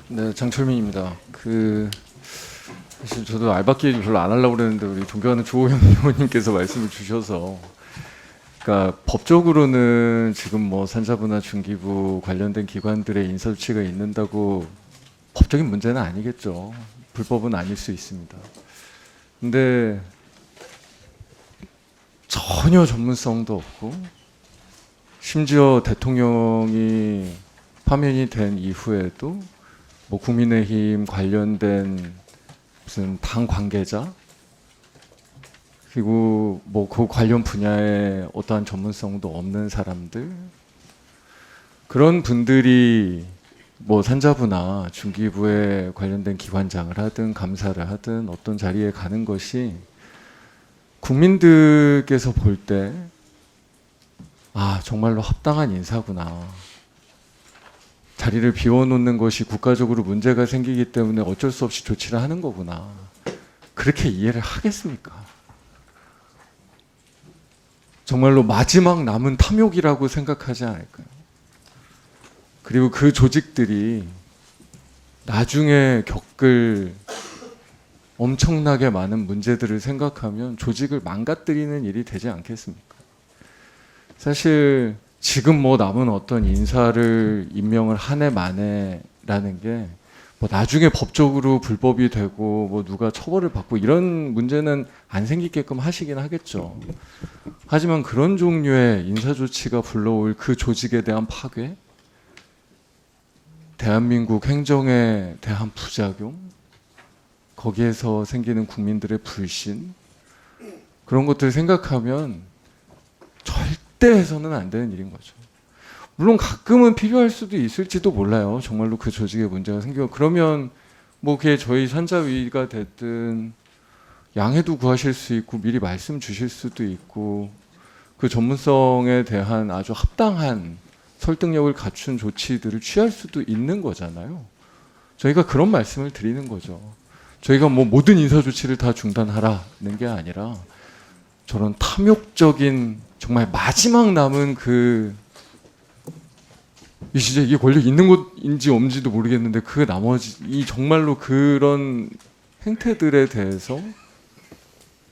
네, 장철민입니다. 사실 저도 알바끼리 별로 안 하려고 그랬는데 우리 존경하는 조호영 의원님께서 말씀을 주셔서, 그러니까 법적으로는 지금 뭐 산자부나 중기부 관련된 기관들의 인사 조치가 있는다고 법적인 문제는 아니겠죠. 불법은 아닐 수 있습니다. 근데 전혀 전문성도 없고, 심지어 대통령이 파면이 된 이후에도 뭐 국민의힘 관련된 무슨 당 관계자, 그리고 뭐 그 관련 분야에 어떠한 전문성도 없는 사람들, 그런 분들이 뭐 산자부나 중기부에 관련된 기관장을 하든 감사를 하든 어떤 자리에 가는 것이 국민들께서 볼 때 정말로 합당한 인사구나, 자리를 비워놓는 것이 국가적으로 문제가 생기기 때문에 어쩔 수 없이 조치를 하는 거구나, 그렇게 이해를 하겠습니까? 정말로 마지막 남은 탐욕이라고 생각하지 않을까요? 그리고 그 조직들이 나중에 겪을 엄청나게 많은 문제들을 생각하면 조직을 망가뜨리는 일이 되지 않겠습니까? 사실 지금 뭐 남은 어떤 인사를 임명을 한 해 만에라는 게 뭐 나중에 법적으로 불법이 되고 뭐 누가 처벌을 받고 이런 문제는 안 생기게끔 하시긴 하겠죠. 하지만 그런 종류의 인사 조치가 불러올 그 조직에 대한 파괴, 대한민국 행정에 대한 부작용, 거기에서 생기는 국민들의 불신, 그런 것들을 생각하면 절대 해서는 안 되는 일인 거죠. 물론 가끔은 필요할 수도 있을지도 몰라요. 정말로 그 조직에 문제가 생기고, 그러면 뭐 그게 저희 산자위가 됐든 양해도 구하실 수 있고 미리 말씀 주실 수도 있고, 그 전문성에 대한 아주 합당한 설득력을 갖춘 조치들을 취할 수도 있는 거잖아요. 저희가 그런 말씀을 드리는 거죠. 저희가 뭐 모든 인사 조치를 다 중단하라는 게 아니라, 저런 탐욕적인 정말 마지막 남은 진짜 이게 권력 있는 곳인지 없는지도 모르겠는데 그 나머지 이 정말로 그런 행태들에 대해서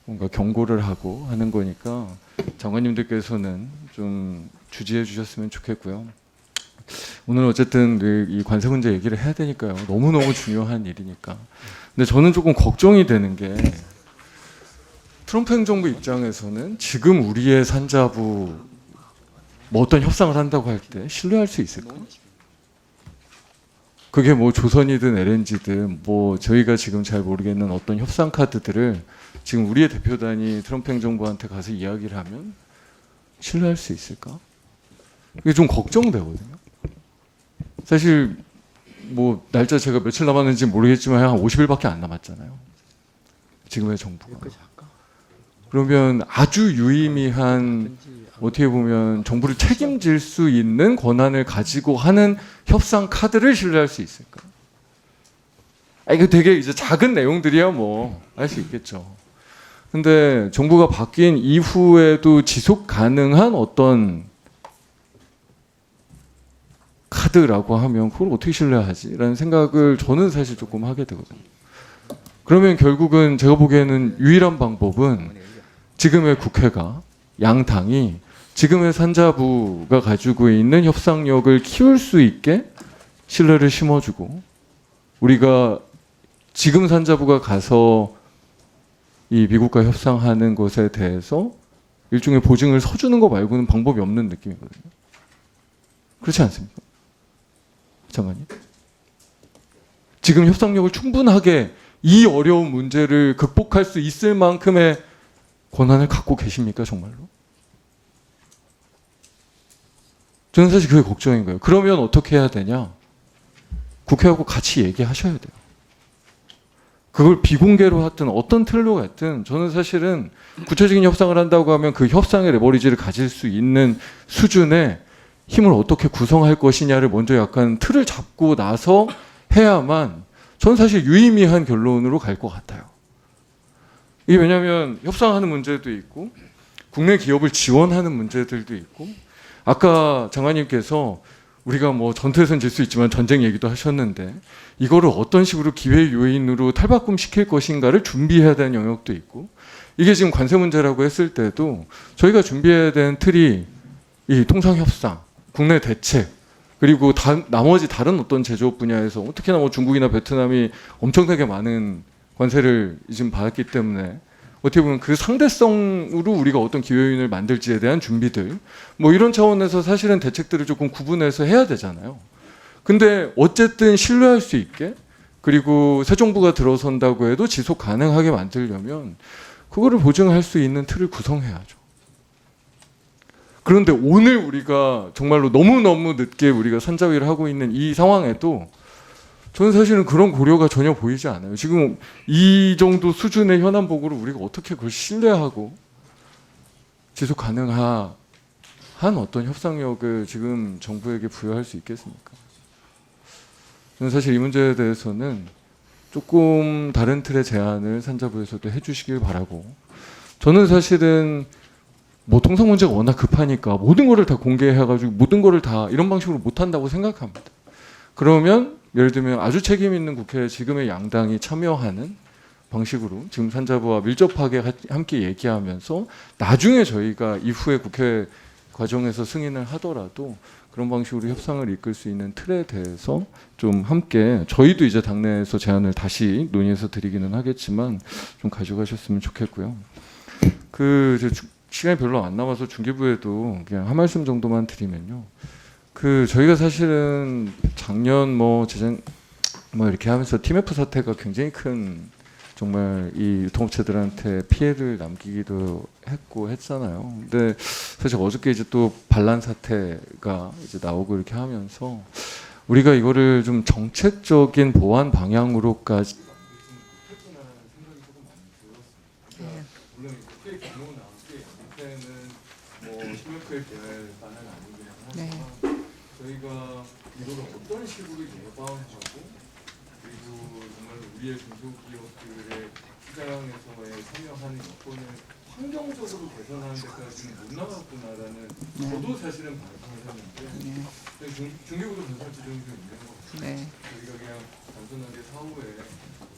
뭔가 경고를 하고 하는 거니까 장관님들께서는 좀 주지해 주셨으면 좋겠고요. 오늘 어쨌든 이 관세 문제 얘기를 해야 되니까요. 너무너무 중요한 일이니까. 근데 저는 조금 걱정이 되는 게, 트럼프 행정부 입장에서는 지금 우리의 산자부 뭐 어떤 협상을 한다고 할 때 신뢰할 수 있을까? 그게 뭐 조선이든 LNG든 뭐 저희가 지금 잘 모르겠는 어떤 협상 카드들을 지금 우리의 대표단이 트럼프 행정부한테 가서 이야기를 하면 신뢰할 수 있을까? 이게 좀 걱정되거든요. 사실 뭐 날짜 제가 며칠 남았는지 모르겠지만 한 50일밖에 안 남았잖아요. 지금의 정부가. 그러면 아주 유의미한, 어떻게 보면 정부를 책임질 수 있는 권한을 가지고 하는 협상 카드를 신뢰할 수 있을까? 이거 되게 이제 작은 내용들이야 뭐 알 수 있겠죠. 근데 정부가 바뀐 이후에도 지속 가능한 어떤 카드라고 하면 그걸 어떻게 신뢰하지? 라는 생각을 저는 사실 조금 하게 되거든요. 그러면 결국은 제가 보기에는 유일한 방법은 지금의 국회가, 양당이 지금의 산자부가 가지고 있는 협상력을 키울 수 있게 신뢰를 심어주고, 우리가 지금 산자부가 가서 이 미국과 협상하는 것에 대해서 일종의 보증을 서주는 거 말고는 방법이 없는 느낌이거든요. 그렇지 않습니까? 장관님? 지금 협상력을 충분하게 이 어려운 문제를 극복할 수 있을 만큼의 권한을 갖고 계십니까, 정말로? 저는 사실 그게 걱정인 거예요. 그러면 어떻게 해야 되냐? 국회하고 같이 얘기하셔야 돼요. 그걸 비공개로 하든 어떤 틀로 했든, 저는 사실은 구체적인 협상을 한다고 하면 그 협상의 레버리지를 가질 수 있는 수준의 힘을 어떻게 구성할 것이냐를 먼저 약간 틀을 잡고 나서 해야만 저는 사실 유의미한 결론으로 갈 것 같아요. 이게 왜냐하면 협상하는 문제도 있고 국내 기업을 지원하는 문제들도 있고, 아까 장관님께서 우리가 뭐 전투에선 질 수 있지만 전쟁 얘기도 하셨는데 이거를 어떤 식으로 기회 요인으로 탈바꿈 시킬 것인가를 준비해야 되는 영역도 있고 이게 지금 관세 문제라고 했을 때도 저희가 준비해야 되는 틀이 이 통상협상, 국내 대책 그리고 나머지 다른 어떤 제조업 분야에서 특히나 뭐 중국이나 베트남이 엄청나게 많은 관세를 지금 받았기 때문에 어떻게 보면 그 상대성으로 우리가 어떤 기회요인을 만들지에 대한 준비들 뭐 이런 차원에서 사실은 대책들을 조금 구분해서 해야 되잖아요. 근데 어쨌든 신뢰할 수 있게 그리고 새 정부가 들어선다고 해도 지속 가능하게 만들려면 그거를 보증할 수 있는 틀을 구성해야죠. 그런데 오늘 우리가 정말로 너무너무 늦게 우리가 산자위를 하고 있는 이 상황에도 저는 사실은 그런 고려가 전혀 보이지 않아요. 지금 이 정도 수준의 현안보고를 우리가 어떻게 그걸 신뢰하고 지속 가능한 어떤 협상력을 지금 정부에게 부여할 수 있겠습니까? 저는 사실 이 문제에 대해서는 조금 다른 틀의 제안을 산자부에서도 해주시길 바라고 저는 사실은 뭐 통상 문제가 워낙 급하니까 모든 거를 다 공개해가지고 모든 거를 다 이런 방식으로 못한다고 생각합니다. 그러면 예를 들면 아주 책임 있는 국회에 지금의 양당이 참여하는 방식으로 지금 산자부와 밀접하게 함께 얘기하면서 나중에 저희가 이후에 국회 과정에서 승인을 하더라도 그런 방식으로 협상을 이끌 수 있는 틀에 대해서 좀 함께 저희도 이제 당내에서 제안을 다시 논의해서 드리기는 하겠지만 좀 가져가셨으면 좋겠고요. 시간이 별로 안 남아서 중기부에도 그냥 한 말씀 정도만 드리면요. 저희가 사실은 작년 재정 이렇게 하면서 TMF 사태가 굉장히 큰 정말 이 유통업체들한테 피해를 남기기도 했고 했잖아요. 근데 사실 어저께 이제 또 반란 사태가 이제 나오고 이렇게 하면서 우리가 이거를 좀 정책적인 보완 방향으로까지 물론 국회 경우 나오기 밑에는 TMF의 개발만은 아니긴 하지만 저희가 이거를 어떤 식으로 예방하고 그리고 정말 우리의 중소기업들의 시장에서의 참여하는 여건을 환경적으로 개선하는 데까지 지금 못 나갔구나라는 저도 사실은 반성을 했는데 중개구도 건설 지점이 좀 있는 것 같아요. 저희가 그냥 단순하게 사후에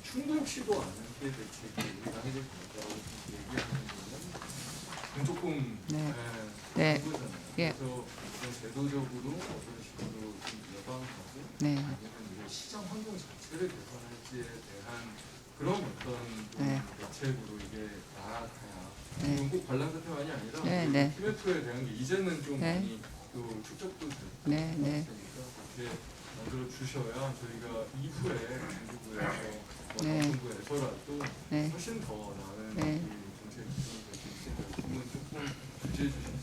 충돌치도 않은 피해 대책이 우리가 해줄 수 있다고 얘기하는 거는 조금 그거잖아요. 그래서 제도적으로 어떤 식으로 좀 예방하고 아니면 시장 환경 자체를 개선할지에 대한 그런 어떤 대책으로 이게 나아가야 이건 꼭 반란 사태만이 아니라 TMF에 대한 게 이제는 좀 많이 또 축적도 되고 있으니까 그렇게 만들어 주셔야 저희가 이후에 정부에서 정부에서라도 훨씬 더 나은 정책 기준이 될 수 있으니까 그건 조금 주시해 주십시오.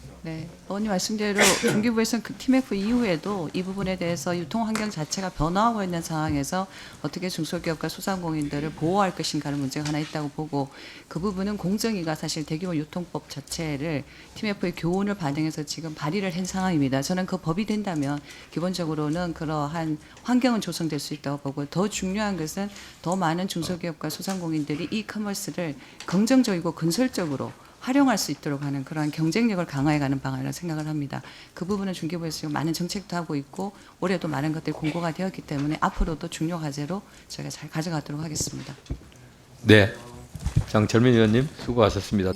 의원님 말씀대로 중기부에서는 그 TMF 이후에도 이 부분에 대해서 유통 환경 자체가 변화하고 있는 상황에서 어떻게 중소기업과 소상공인들을 보호할 것인가는 문제가 하나 있다고 보고 그 부분은 공정위가 사실 대규모 유통법 자체를 TMF의 교훈을 반영해서 지금 발의를 한 상황입니다. 저는 그 법이 된다면 기본적으로는 그러한 환경은 조성될 수 있다고 보고 더 중요한 것은 더 많은 중소기업과 소상공인들이 이 커머스를 긍정적이고 건설적으로 활용할 수 있도록 하는 그러한 경쟁력을 강화해가는 방안이라고 생각을 합니다. 그 부분은 중기부에서 지금 많은 정책도 하고 있고 올해도 많은 것들이 공고가 되었기 때문에 앞으로도 중요 과제로 저희가 잘 가져가도록 하겠습니다. 네, 장철민 의원님 수고하셨습니다.